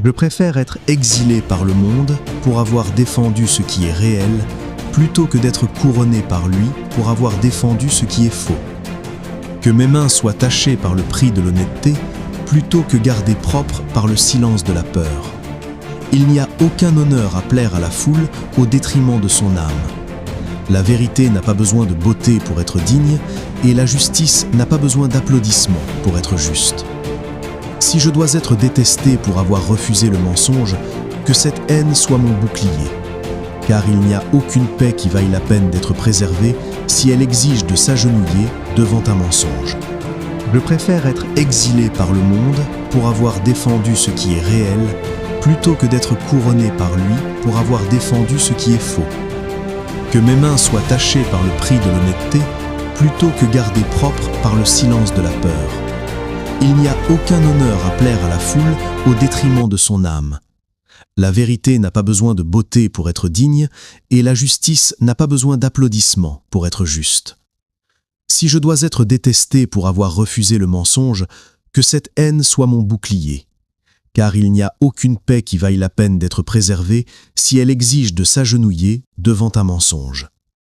Je préfère être exilé par le monde pour avoir défendu ce qui est réel, plutôt que d'être couronné par lui pour avoir défendu ce qui est faux. Que mes mains soient tachées par le prix de l'honnêteté, plutôt que gardées propres par le silence de la peur. Il n'y a aucun honneur à plaire à la foule au détriment de son âme. La vérité n'a pas besoin de beauté pour être digne, et la justice n'a pas besoin d'applaudissements pour être juste. Si je dois être détesté pour avoir refusé le mensonge, que cette haine soit mon bouclier. Car il n'y a aucune paix qui vaille la peine d'être préservée si elle exige de s'agenouiller devant un mensonge. Je préfère être exilé par le monde pour avoir défendu ce qui est réel, plutôt que d'être couronné par lui pour avoir défendu ce qui est faux. Que mes mains soient tachées par le prix de l'honnêteté, plutôt que gardées propres par le silence de la peur. Il n'y a aucun honneur à plaire à la foule au détriment de son âme. La vérité n'a pas besoin de beauté pour être digne, et la justice n'a pas besoin d'applaudissements pour être juste. Si je dois être détesté pour avoir refusé le mensonge, que cette haine soit mon bouclier. Car il n'y a aucune paix qui vaille la peine d'être préservée si elle exige de s'agenouiller devant un mensonge.